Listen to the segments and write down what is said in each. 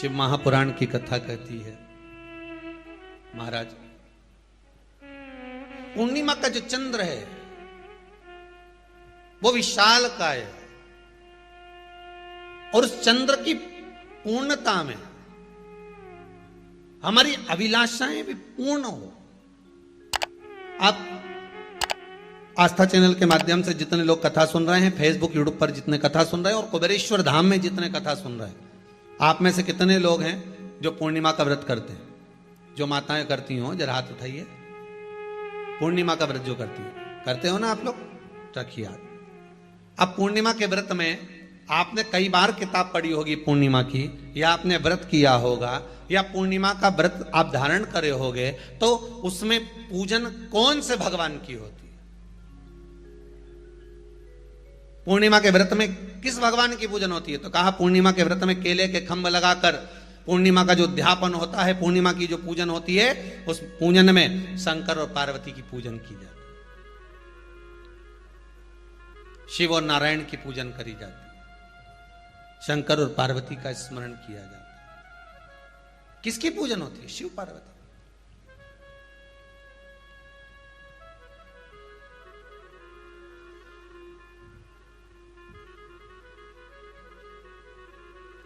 शिव महापुराण की कथा कहती है, महाराज पूर्णिमा का जो चंद्र है वो विशाल का है और उस चंद्र की पूर्णता में हमारी अभिलाषाएं भी पूर्ण हो। आप आस्था चैनल के माध्यम से जितने लोग कथा सुन रहे हैं, फेसबुक यूट्यूब पर जितने कथा सुन रहे हैं और कुबेरेश्वर धाम में जितने कथा सुन रहे हैं, आप में से कितने लोग हैं जो पूर्णिमा का व्रत करते हैं? जो माताएं करती हो जरा हाथ उठाइए। पूर्णिमा का व्रत जो करते हो ना आप लोग, रखिए हाथ। अब पूर्णिमा के व्रत में आपने कई बार किताब पढ़ी होगी पूर्णिमा की, या आपने व्रत किया होगा, या पूर्णिमा का व्रत आप धारण करे होगे, तो उसमें पूजन कौन से भगवान की होती है? पूर्णिमा के व्रत में किस भगवान की पूजन होती है? तो कहा पूर्णिमा के व्रत में केले के खंभ लगाकर पूर्णिमा का जो अध्यापन होता है, पूर्णिमा की जो पूजन होती है, उस पूजन में शंकर और पार्वती की पूजन की जाती है, शिव और नारायण की पूजन करी जाती है, शंकर और पार्वती का स्मरण किया जाता है। किसकी पूजन होती है? शिव पार्वती।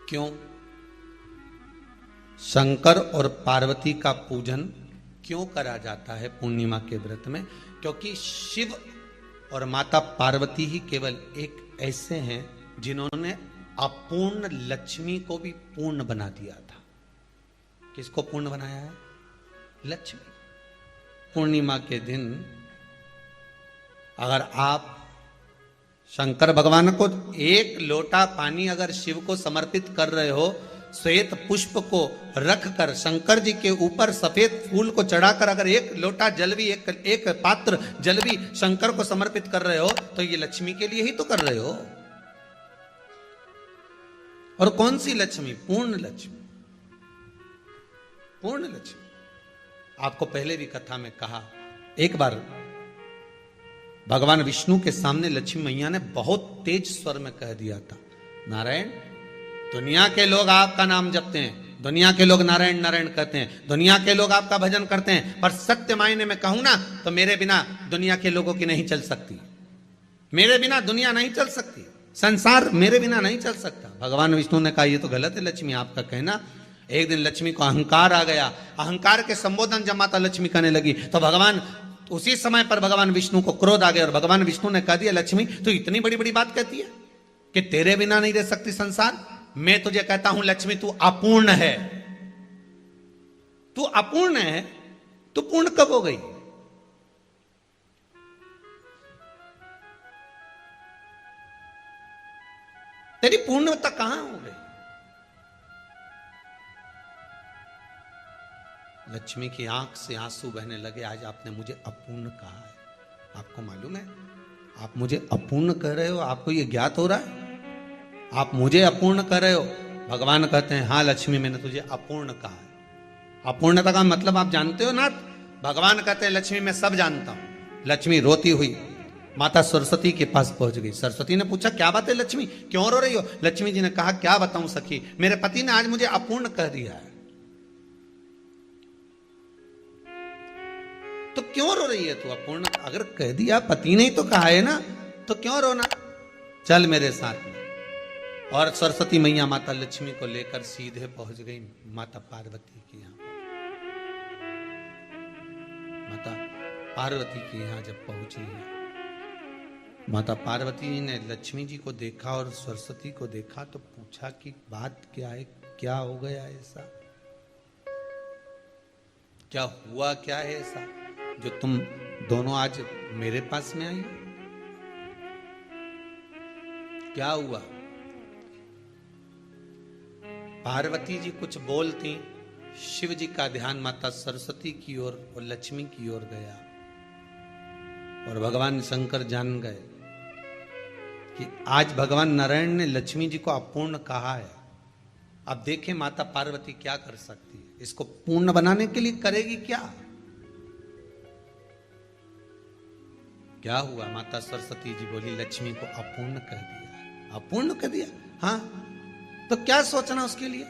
क्यों शंकर और पार्वती का पूजन क्यों करा जाता है पूर्णिमा के व्रत में? क्योंकि शिव और माता पार्वती ही केवल एक ऐसे हैं जिन्होंने अपूर्ण लक्ष्मी को भी पूर्ण बना दिया था। किसको पूर्ण बनाया है? लक्ष्मी। पूर्णिमा के दिन अगर आप शंकर भगवान को एक लोटा पानी अगर शिव को समर्पित कर रहे हो, श्वेत पुष्प को रखकर शंकर जी के ऊपर सफेद फूल को चढ़ाकर अगर एक लोटा जल भी, एक पात्र जल भी शंकर को समर्पित कर रहे हो, तो ये लक्ष्मी के लिए ही तो कर रहे हो। और कौन सी लक्ष्मी? पूर्ण लक्ष्मी। पूर्ण लक्ष्मी। आपको पहले भी कथा में कहा, एक बार भगवान विष्णु के सामने लक्ष्मी मैया ने बहुत तेज स्वर में कह दिया था, नारायण, दुनिया के लोग आपका नाम जपते हैं, दुनिया के लोग नारायण नारायण कहते हैं, दुनिया के लोग आपका भजन करते हैं, पर सत्य मायने में कहूं ना तो मेरे बिना दुनिया के लोगों की नहीं चल सकती। मेरे बिना दुनिया नहीं चल सकती, संसार मेरे बिना नहीं चल सकता। भगवान विष्णु ने कहा, ये तो गलत है लक्ष्मी आपका कहना। एक दिन लक्ष्मी को अहंकार आ गया। अहंकार के संबोधन जब माता लक्ष्मी करने लगी तो भगवान, उसी समय पर भगवान विष्णु को क्रोध आ गया और भगवान विष्णु ने कह दिया, लक्ष्मी तू इतनी बड़ी बड़ी बात कहती है कि तेरे बिना नहीं रह सकती संसार। मैं तुझे कहता हूं लक्ष्मी, तू अपूर्ण है। तू अपूर्ण है, तू पूर्ण कब हो गई? तेरी पूर्णता कहां हो गई? लक्ष्मी की आंख से आंसू बहने लगे। आज आपने मुझे अपूर्ण कहा है। आपको मालूम है आप मुझे अपूर्ण कह रहे हो? आपको यह ज्ञात हो रहा है आप मुझे अपूर्ण कह रहे हो? भगवान कहते हैं, हाँ लक्ष्मी, मैंने तुझे अपूर्ण कहा है। अपूर्णता का मतलब आप जानते हो ना? भगवान कहते हैं, लक्ष्मी मैं सब जानता हूं। लक्ष्मी रोती हुई माता सरस्वती के पास पहुंच गई। सरस्वती ने पूछा, क्या बात है लक्ष्मी, क्यों रो रही हो? लक्ष्मी जी ने कहा, क्या बताऊं सखी, मेरे पति ने आज मुझे अपूर्ण कह दिया है। तो क्यों रो रही है तू? अपूर्ण अगर कह दिया, पति ने ही तो कहा है ना, तो क्यों रोना? चल मेरे साथ में। और सरस्वती मैया माता लक्ष्मी को लेकर सीधे पहुंच गई माता पार्वती के यहां। माता पार्वती के यहां जब पहुंची है, माता पार्वती ने लक्ष्मी जी को देखा और सरस्वती को देखा तो पूछा कि बात क्या है, क्या हो गया ऐसा, क्या हुआ, क्या है ऐसा जो तुम दोनों आज मेरे पास में आई? क्या हुआ? पार्वती जी कुछ बोलती, शिव जी का ध्यान माता सरस्वती की ओर और लक्ष्मी की ओर गया और भगवान शंकर जान गए कि आज भगवान नारायण ने लक्ष्मी जी को अपूर्ण कहा है। अब देखें माता पार्वती क्या कर सकती है, इसको पूर्ण बनाने के लिए करेगी क्या? क्या हुआ? माता सरस्वती जी बोली, लक्ष्मी को अपूर्ण कह दिया। अपूर्ण कह दिया? हाँ, तो क्या सोचना उसके लिए?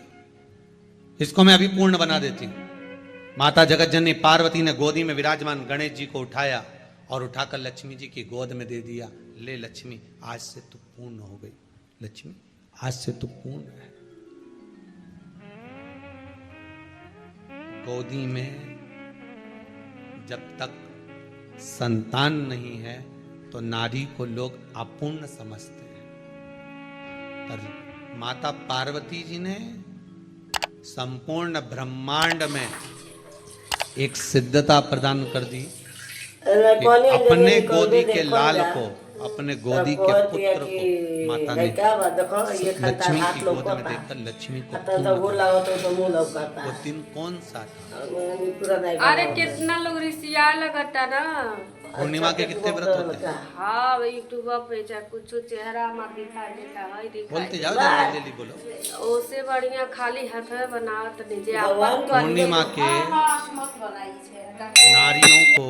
इसको मैं अभी पूर्ण बना देती हूं। माता जगत जननी पार्वती ने गोदी में विराजमान गणेश जी को उठाया और उठाकर लक्ष्मी जी की गोद में दे दिया। ले लक्ष्मी, आज से तू पूर्ण हो गई। लक्ष्मी, आज से तू पूर्ण है। गोदी में जब तक संतान नहीं है तो नारी को लोग अपूर्ण समझते हैं, पर माता पार्वती जी ने संपूर्ण ब्रह्मांड में एक सिद्धता प्रदान कर दी कि अपने गोदी के लाल को, अपने गोदी के पुत्र को माता ने लक्ष्मी की गोद में देखकर लक्ष्मी को वो दिन कौन सा था? अरे कितना लोग रिसिया लगता ना। पूर्णिमा के कितने व्रत होते हैं? हाँ भाई यूट्यूब पे चाहे कुछ चेहरा मत दिखा देता है, दिखा बोलते जाओ, जल्दी जल्दी बोलो। ओसे बढ़िया खाली हाथ में बनावत नीचे पूर्णिमा के नारियों को,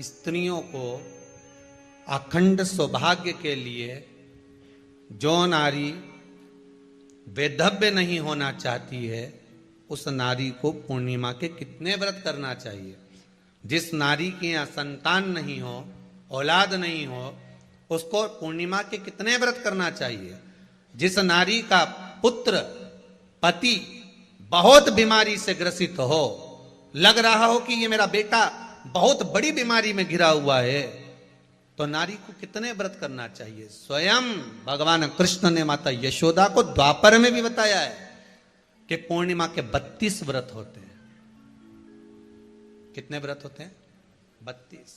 स्त्रियों को अखंड सौभाग्य के लिए जो नारी वैधव्य नहीं होना चाहती है उस नारी को पूर्णिमा के कितने व्रत करना चाहिए? जिस नारी के यहाँ संतान नहीं हो, औलाद नहीं हो, उसको पूर्णिमा के कितने व्रत करना चाहिए? जिस नारी का पुत्र, पति बहुत बीमारी से ग्रसित हो, लग रहा हो कि ये मेरा बेटा बहुत बड़ी बीमारी में घिरा हुआ है, तो नारी को कितने व्रत करना चाहिए? स्वयं भगवान कृष्ण ने माता यशोदा को द्वापर में भी बताया है कि पूर्णिमा के 32 व्रत होते हैं। कितने व्रत होते हैं? 32।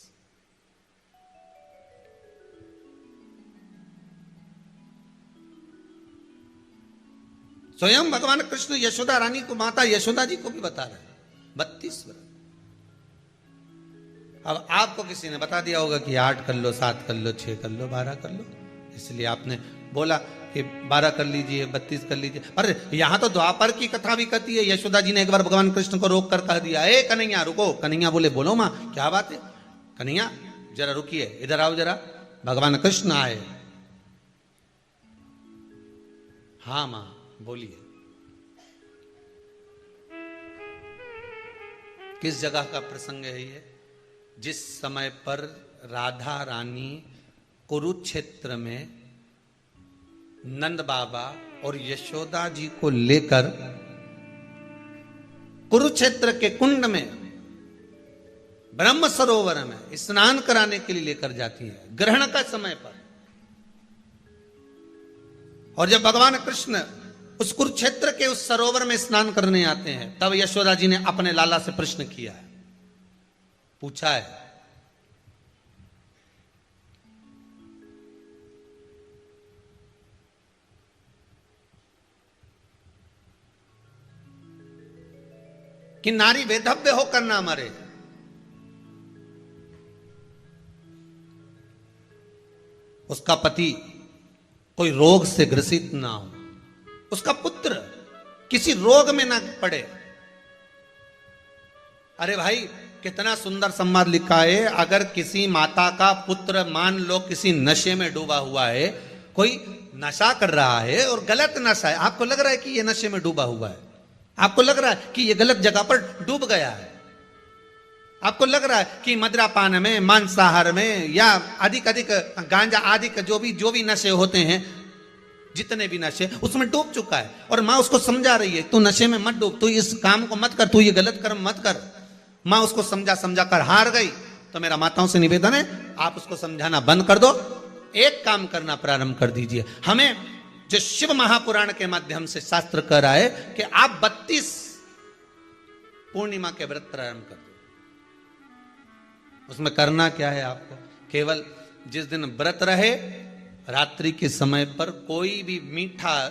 स्वयं भगवान कृष्ण यशोदा रानी को, माता यशोदा जी को भी बता रहे हैं 32 व्रत। अब आपको किसी ने बता दिया होगा कि 8 कर लो, 7 कर लो, 6 कर लो, 12 कर लो, इसलिए आपने बोला कि 12 कर लीजिए, 32 कर लीजिए। पर यहां तो द्वापर की कथा भी कहती है। यशोदा जी ने एक बार भगवान कृष्ण को रोक कर कह दिया, ए कन्हैया रुको। कन्हैया बोले, बोलो मां क्या बात है? कन्हैया जरा रुकिए, इधर आओ जरा। भगवान कृष्ण आए। हाँ मां बोलिए। किस जगह का प्रसंग है ये? जिस समय पर राधा रानी कुरुक्षेत्र में नंद बाबा और यशोदा जी को लेकर कुरुक्षेत्र के कुंड में, ब्रह्म सरोवर में स्नान कराने के लिए लेकर जाती है, ग्रहण का समय पर। और जब भगवान कृष्ण उस कुरुक्षेत्र के उस सरोवर में स्नान करने आते हैं, तब यशोदा जी ने अपने लाला से प्रश्न किया है, पूछा है, कि नारी वेधव्य होकर ना मरे। उसका पति कोई रोग से ग्रसित ना हो, उसका पुत्र किसी रोग में ना पड़े। अरे भाई कितना सुंदर संवाद लिखा है। अगर किसी माता का पुत्र मान लो किसी नशे में डूबा हुआ है, कोई नशा कर रहा है और गलत नशा है, आपको लग रहा है कि ये नशे में डूबा हुआ है, आपको लग रहा है कि ये गलत जगह पर डूब गया है, आपको लग रहा है कि मदिरापान में, मांसाहार में या अधिक गांजा आदि का जो भी नशे होते हैं, जितने भी नशे, उसमें डूब चुका है। और माँ उसको समझा रही है, तू नशे में मत डूब, तू इस काम को मत कर, तू ये गलत कर्म मत कर। माँ उसको समझा कर हार गई। तो मेरा माताओं से निवेदन है, आप उसको समझाना बंद कर दो, एक काम करना प्रारंभ कर दीजिए। हमें जो शिव महापुराण के माध्यम से शास्त्र कह रहा है कि आप 32 पूर्णिमा के व्रत प्रारंभ कर दो। उसमें करना क्या है आपको? केवल जिस दिन व्रत रहे, रात्रि के समय पर कोई भी मीठा,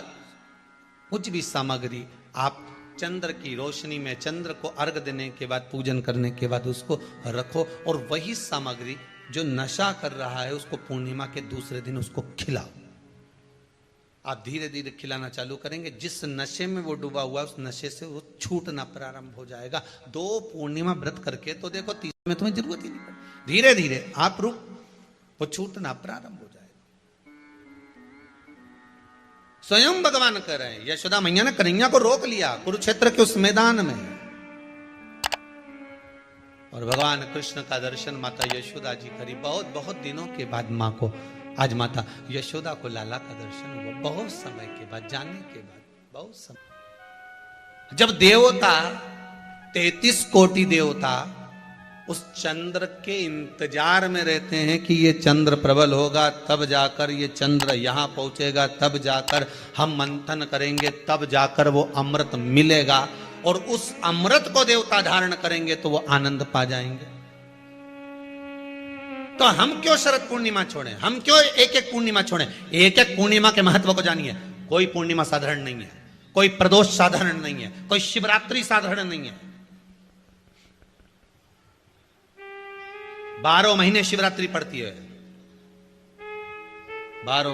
कुछ भी सामग्री आप चंद्र की रोशनी में, चंद्र को अर्घ देने के बाद, पूजन करने के बाद उसको रखो, और वही सामग्री जो नशा कर रहा है उसको पूर्णिमा के दूसरे दिन उसको खिलाओ। आप धीरे धीरे खिलाना चालू करेंगे, जिस नशे में वो डूबा हुआ उस नशे से वो छूटना प्रारंभ हो जाएगा। 2 पूर्णिमा व्रत करके तो देखो, तीसरे में तुम्हें जरूरत ही नहीं पड़ेगी। धीरे धीरे आप रुक, वो छूटना प्रारंभ हो जाएगा। स्वयं भगवान कर रहे हैं। यशोदा मैया ने कन्हैया को रोक लिया कुरुक्षेत्र के उस मैदान में, और भगवान कृष्ण का दर्शन माता यशोदा जी करी। बहुत बहुत दिनों के बाद माँ को, आज माता यशोदा को लाला का दर्शन हुआ, बहुत समय के बाद, जाने के बाद, बहुत समय। जब देवता 33 कोटि देवता उस चंद्र के इंतजार में रहते हैं कि ये चंद्र प्रबल होगा, तब जाकर ये चंद्र यहां पहुंचेगा, तब जाकर हम मंथन करेंगे, तब जाकर वो अमृत मिलेगा, और उस अमृत को देवता धारण करेंगे तो वो आनंद पा जाएंगे। तो हम क्यों शरद पूर्णिमा छोड़ें? हम क्यों एक एक पूर्णिमा छोड़ें? एक एक पूर्णिमा के महत्व को जानिए। कोई पूर्णिमा साधारण नहीं है, कोई प्रदोष साधारण नहीं है, कोई शिवरात्रि साधारण नहीं है। 12 महीने शिवरात्रि पड़ती है, 12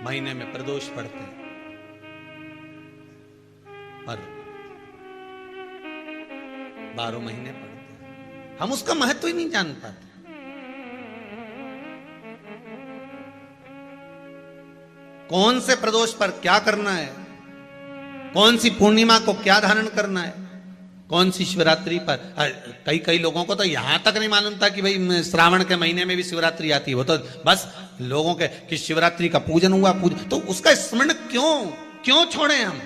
महीने में प्रदोष पड़ते हैं, पर 12 महीने पड़ते हैं, हम उसका महत्व ही नहीं जान पाते। कौन से प्रदोष पर क्या करना है, कौन सी पूर्णिमा को क्या धारण करना है, कौन सी शिवरात्रि पर। कई लोगों को तो यहां तक नहीं मालूम था कि भाई श्रावण के महीने में भी शिवरात्रि आती है। वो तो बस लोगों के कि शिवरात्रि का पूजन हुआ, तो उसका स्मरण क्यों छोड़े हम?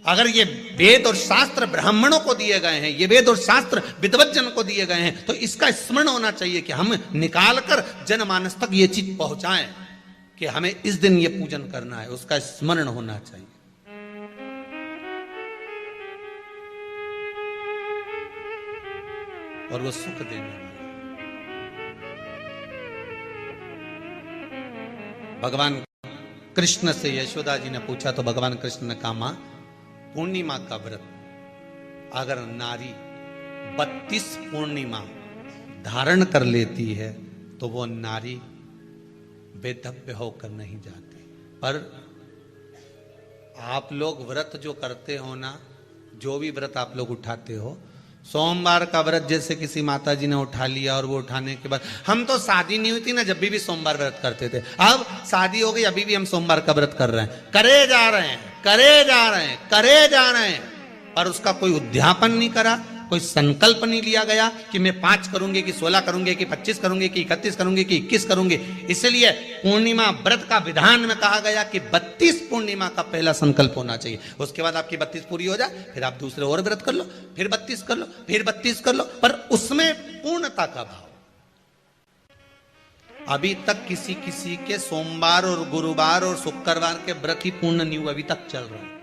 अगर ये वेद और शास्त्र ब्राह्मणों को दिए गए हैं, ये वेद और शास्त्र विद्वज्जन को दिए गए हैं, तो इसका स्मरण होना चाहिए कि हम निकालकर जनमानस तक ये चीज पहुंचाएं कि हमें इस दिन ये पूजन करना है, उसका स्मरण होना चाहिए। और वो सुख देने वाला। भगवान कृष्ण से यशोदा जी ने पूछा तो भगवान कृष्ण ने कहा, मां, पूर्णिमा का व्रत अगर नारी 32 पूर्णिमा धारण कर लेती है तो वो नारी बेधव्य होकर नहीं जाती। पर आप लोग व्रत जो करते हो ना, जो भी व्रत आप लोग उठाते हो, सोमवार का व्रत जैसे किसी माता जी ने उठा लिया और वो उठाने के बाद, हम तो शादी नहीं हुई थी ना जब भी सोमवार व्रत करते थे, अब शादी हो गई अभी भी हम सोमवार का व्रत कर रहे हैं, करे जा रहे हैं, पर उसका कोई उद्यापन नहीं करा, कोई संकल्प नहीं लिया गया कि मैं 5 करूंगी कि 16 करूंगी कि 25 करूंगी कि 31 करूंगी कि 21 करूंगी। इसलिए पूर्णिमा व्रत का विधान में कहा गया कि 32 पूर्णिमा का पहला संकल्प होना चाहिए। उसके बाद आपकी 32 पूरी हो जाए, फिर आप दूसरे और व्रत कर लो, फिर 32 कर लो, फिर 32 कर लो, पर उसमें पूर्णता का भाव। अभी तक किसी के सोमवार और गुरुवार और शुक्रवार के व्रत ही पूर्ण नहीं हुए, अभी तक चल रहा है,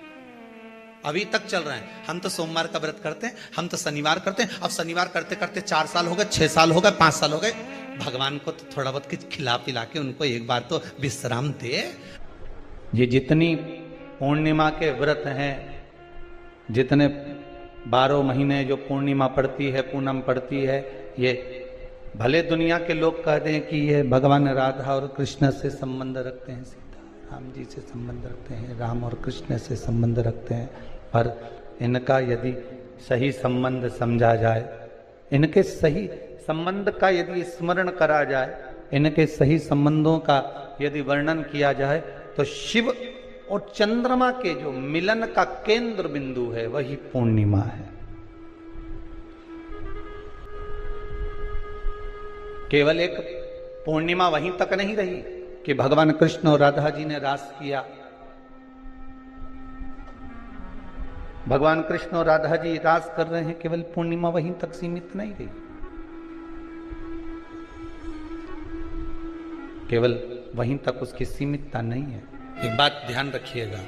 अभी तक चल रहा है। हम तो सोमवार का व्रत करते हैं, हम तो शनिवार करते हैं, अब शनिवार करते करते 4 साल हो गए, 6 साल हो गए, 5 साल हो गए। भगवान को तो थोड़ा बहुत कुछ खिला पिला के उनको एक बार तो विश्राम दे। ये जितनी पूर्णिमा के व्रत हैं, जितने 12 महीने जो पूर्णिमा पड़ती है, पूनम पड़ती है, ये भले दुनिया के लोग कहते हैं कि ये भगवान राधा और कृष्ण से संबंध रखते हैं, सीता राम जी से संबंध रखते हैं, राम और कृष्ण से संबंध रखते हैं, पर इनका यदि सही संबंध समझा जाए, इनके सही संबंध का यदि स्मरण करा जाए, इनके सही संबंधों का यदि वर्णन किया जाए, तो शिव और चंद्रमा के जो मिलन का केंद्र बिंदु है वही पूर्णिमा है। केवल एक पूर्णिमा वहीं तक नहीं रही कि भगवान कृष्ण और राधा जी ने रास किया। भगवान कृष्ण और राधा जी रास कर रहे हैं, केवल पूर्णिमा वहीं तक सीमित नहीं रही। केवल वहीं तक उसकी सीमितता नहीं है। एक बात ध्यान रखिएगा,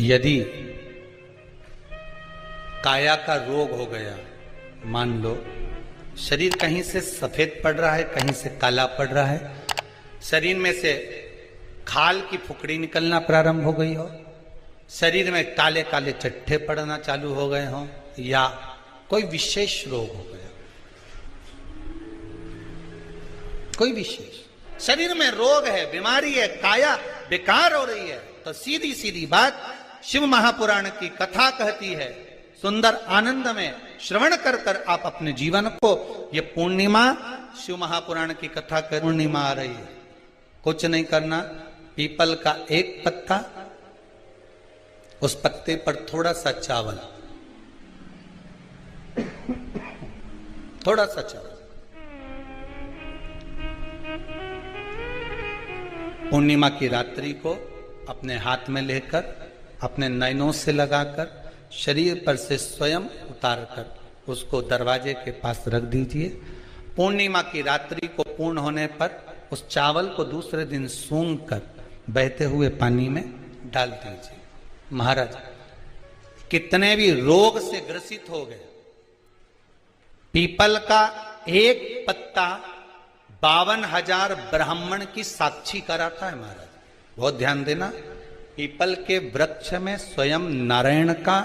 यदि काया का रोग हो गया, मान लो शरीर कहीं से सफेद पड़ रहा है, कहीं से काला पड़ रहा है, शरीर में से खाल की फुकड़ी निकलना प्रारंभ हो गई हो, शरीर में काले काले चट्टे पड़ना चालू हो गए हों, या कोई विशेष रोग हो गया, कोई विशेष शरीर में रोग है, बीमारी है, काया बेकार हो रही है, तो सीधी सीधी बात शिव महापुराण की कथा कहती है, सुंदर आनंद में श्रवण कर कर आप अपने जीवन को, ये पूर्णिमा शिव महापुराण की कथा कर पूर्णिमा आ रही है, कुछ नहीं करना, पीपल का एक पत्ता, उस पत्ते पर थोड़ा सा चावल, थोड़ा सा चावल, पूर्णिमा की रात्रि को अपने हाथ में लेकर अपने नयनों से लगाकर शरीर पर से स्वयं उतारकर उसको दरवाजे के पास रख दीजिए। पूर्णिमा की रात्रि को पूर्ण होने पर उस चावल को दूसरे दिन सूंघ कर बहते हुए पानी में डाल दीजिए। महाराज कितने भी रोग से ग्रसित हो गए, पीपल का एक पत्ता 52,000 ब्राह्मण की साक्षी कराता है। महाराज बहुत ध्यान देना, पीपल के वृक्ष में स्वयं नारायण का,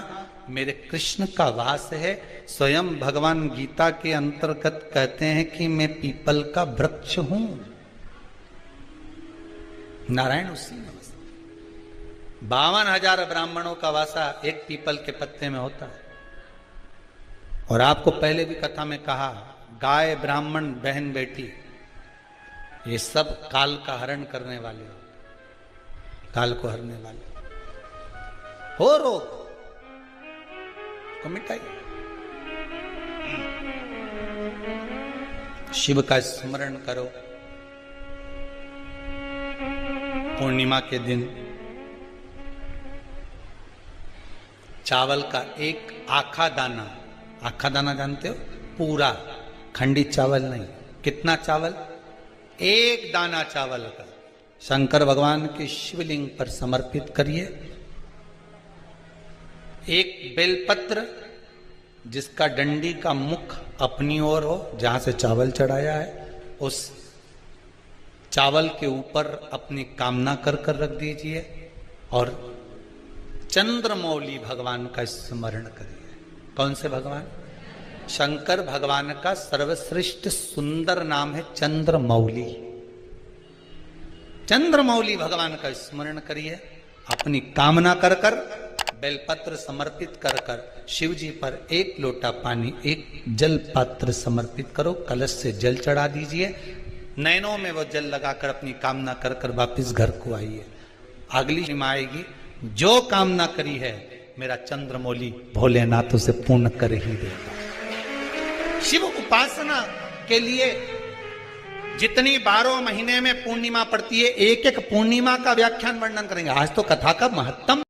मेरे कृष्ण का वास है। स्वयं भगवान गीता के अंतर्गत कहते हैं कि मैं पीपल का वृक्ष हूं, नारायण उसी में। 52,000 ब्राह्मणों का वासा एक पीपल के पत्ते में होता है। और आपको पहले भी कथा में कहा, गाय, ब्राह्मण, बहन, बेटी, ये सब काल का हरण करने वाले हो, काल को हरने वाले हो। रोग को मिटाइए, शिव का स्मरण करो। पूर्णिमा के दिन चावल का एक आखा दाना, आखा दाना जानते हो, पूरा खंडित चावल नहीं, कितना चावल, एक दाना चावल का शंकर भगवान के शिवलिंग पर समर्पित करिए। एक बेलपत्र जिसका डंडी का मुख अपनी ओर हो, जहां से चावल चढ़ाया है, उस चावल के ऊपर अपनी कामना कर कर रख दीजिए और चंद्रमौली भगवान का स्मरण करिए। कौन से भगवान? शंकर भगवान का सर्वश्रेष्ठ सुंदर नाम है चंद्रमौली। चंद्रमौली भगवान का स्मरण करिए, अपनी कामना कर कर बेलपत्र समर्पित कर कर शिव जी पर एक लोटा पानी, एक जल पात्र समर्पित करो, कलश से जल चढ़ा दीजिए, नैनों में वो जल लगाकर अपनी कामना कर कर वापिस घर को आइए। अगली पूर्णिमा आएगी, जो कामना करी है मेरा चंद्रमौली भोलेनाथ उसे पूर्ण कर ही देगा। शिव उपासना के लिए जितनी 12 महीने में पूर्णिमा पड़ती है, एक एक पूर्णिमा का व्याख्यान वर्णन करेंगे। आज तो कथा का महत्तम